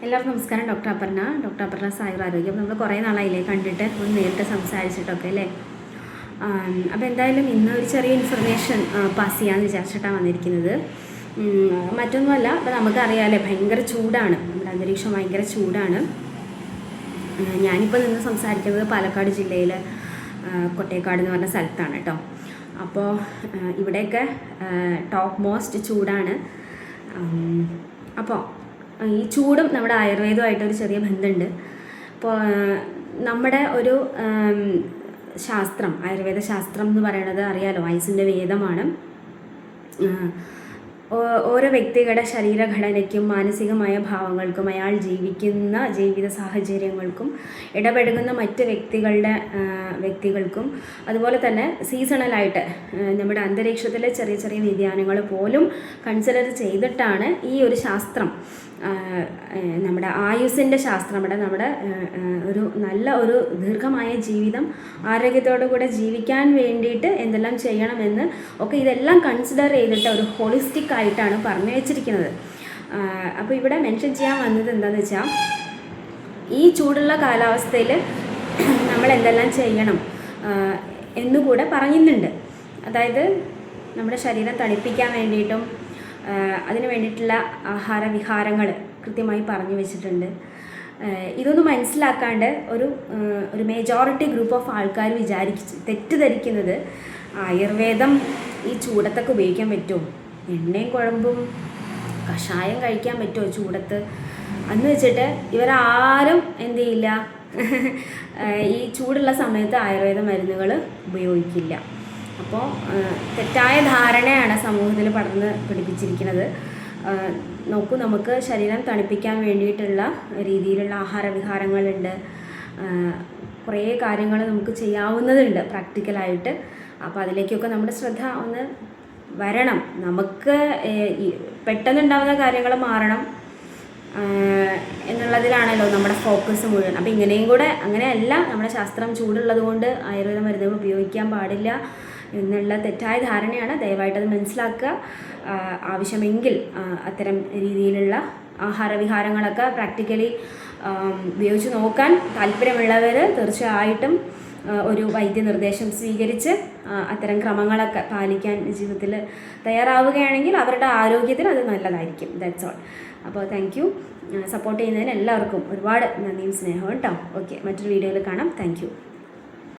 എല്ലാവർക്കും നമസ്കാരം. ഡോക്ടർ അപർണ സായുർ ആരോഗ്യം. നമ്മൾ കുറേ നാളായില്ലേ കണ്ടിട്ട്, ഒന്ന് നേരിട്ട് സംസാരിച്ചിട്ടൊക്കെ അല്ലേ. അപ്പോൾ എന്തായാലും ഇന്ന് ഒരു ചെറിയ ഇൻഫർമേഷൻ പാസ് ചെയ്യാമെന്ന് വിചാരിച്ചിട്ടാണ് വന്നിരിക്കുന്നത്. മറ്റൊന്നുമല്ല, അപ്പോൾ നമുക്കറിയാമല്ലേ, ഭയങ്കര ചൂടാണ്, നമ്മുടെ അന്തരീക്ഷം ഭയങ്കര ചൂടാണ്. ഞാനിപ്പോൾ നിന്ന് സംസാരിക്കുന്നത് പാലക്കാട് ജില്ലയിൽ കൊട്ടേക്കാട് എന്ന് പറഞ്ഞ സ്ഥലത്താണ് കേട്ടോ. അപ്പോൾ ഇവിടെയൊക്കെ ടോപ്പ് മോസ്റ്റ് ചൂടാണ്. അപ്പോൾ ഈ ചൂടും നമ്മുടെ ആയുർവേദമായിട്ടൊരു ചെറിയ ബന്ധമുണ്ട്. അപ്പോൾ നമ്മുടെ ഒരു ശാസ്ത്രം, ആയുർവേദ ശാസ്ത്രം എന്ന് പറയുന്നത് അറിയാലോ, ആയുസ്സിൻ്റെ വേദമാണ്. ഓരോ വ്യക്തികളുടെ ശരീരഘടനയ്ക്കും മാനസികമായ ഭാവങ്ങൾക്കും അയാൾ ജീവിക്കുന്ന ജീവിത സാഹചര്യങ്ങൾക്കും ഇടപെടുന്ന മറ്റ് വ്യക്തികൾക്കും അതുപോലെ തന്നെ സീസണലായിട്ട് നമ്മുടെ അന്തരീക്ഷത്തിലെ ചെറിയ ചെറിയ വ്യതിയാനങ്ങൾ പോലും കൺസിഡർ ചെയ്തിട്ടാണ് ഈ ഒരു ശാസ്ത്രം, നമ്മുടെ ആയുസ്സിൻ്റെ ശാസ്ത്രം, നമ്മുടെ ഒരു നല്ല ഒരു ദീർഘമായ ജീവിതം ആരോഗ്യത്തോടു കൂടെ ജീവിക്കാൻ വേണ്ടിയിട്ട് എന്തെല്ലാം ചെയ്യണമെന്ന് ഒക്കെ ഇതെല്ലാം കൺസിഡർ ചെയ്തിട്ട് ഒരു ഹോളിസ്റ്റിക് ആയിട്ടാണ് പറഞ്ഞു വെച്ചിരിക്കുന്നത്. അപ്പോൾ ഇവിടെ മെൻഷൻ ചെയ്യാൻ വന്നത് എന്താണെന്ന് വെച്ചാൽ, ഈ ചൂടുള്ള കാലാവസ്ഥയിൽ നമ്മൾ എന്തെല്ലാം ചെയ്യണം എന്നുകൂടെ പറയുന്നുണ്ട്. അതായത് നമ്മുടെ ശരീരം തണുപ്പിക്കാൻ വേണ്ടിയിട്ടും അതിന് വേണ്ടിയിട്ടുള്ള ആഹാരവിഹാരങ്ങൾ കൃത്യമായി പറഞ്ഞു വെച്ചിട്ടുണ്ട്. ഇതൊന്നും മനസ്സിലാക്കാണ്ട് ഒരു മേജോറിറ്റി ഗ്രൂപ്പ് ഓഫ് ആൾക്കാർ തെറ്റിദ്ധരിക്കുന്നത് ആയുർവേദം ഈ ചൂടത്തൊക്കെ ഉപയോഗിക്കാൻ പറ്റുമോ, എണ്ണയും കുഴമ്പും കഷായം കഴിക്കാൻ പറ്റുമോ ചൂടത്ത് എന്ന് വെച്ചിട്ട് ഇവരാരും എന്ത് ചെയ്യില്ല, ഈ ചൂടുള്ള സമയത്ത് ആയുർവേദ മരുന്നുകൾ ഉപയോഗിക്കില്ല. അപ്പോൾ തെറ്റായ ധാരണയാണ് സമൂഹത്തിൽ പടർന്ന് പിടിപ്പിച്ചിരിക്കുന്നത്. നോക്കൂ, നമുക്ക് ശരീരം തണുപ്പിക്കാൻ വേണ്ടിയിട്ടുള്ള രീതിയിലുള്ള ആഹാരവിഹാരങ്ങളുണ്ട്, കുറേ കാര്യങ്ങൾ നമുക്ക് ചെയ്യാവുന്നതുണ്ട് പ്രാക്ടിക്കലായിട്ട്. അപ്പോൾ അതിലേക്കൊക്കെ നമ്മുടെ ശ്രദ്ധ ഒന്ന് വരണം. നമുക്ക് പെട്ടെന്നുണ്ടാകുന്ന കാര്യങ്ങൾ മാറണം എന്നുള്ളതിലാണല്ലോ നമ്മുടെ ഫോക്കസ് മുഴുവൻ. അപ്പോൾ അങ്ങനെയല്ല, നമ്മുടെ ശാസ്ത്രം ചൂടുള്ളത് കൊണ്ട് ആയുർവേദ മരുന്നുകൾ ഉപയോഗിക്കാൻ പാടില്ല എന്നുള്ള തെറ്റായ ധാരണയാണ്. ദയവായിട്ടത് മനസ്സിലാക്കുക. ആവശ്യമെങ്കിൽ അത്തരം രീതിയിലുള്ള ആഹാരവിഹാരങ്ങളൊക്കെ പ്രാക്ടിക്കലി ഉപയോഗിച്ച് നോക്കാൻ താല്പര്യമുള്ളവർ തീർച്ചയായിട്ടും ഒരു വൈദ്യനിർദ്ദേശം സ്വീകരിച്ച് അത്തരം ക്രമങ്ങളൊക്കെ പാലിക്കാൻ ജീവിതത്തിൽ തയ്യാറാവുകയാണെങ്കിൽ അവരുടെ ആരോഗ്യത്തിന് അത് നല്ലതായിരിക്കും. That's all. അപ്പോൾ താങ്ക് യു. സപ്പോർട്ട് ചെയ്യുന്നതിന് എല്ലാവർക്കും ഒരുപാട് നന്ദിയും സ്നേഹവും കേട്ടോ. ഓക്കെ, മറ്റൊരു വീഡിയോയിൽ കാണാം. Thank you.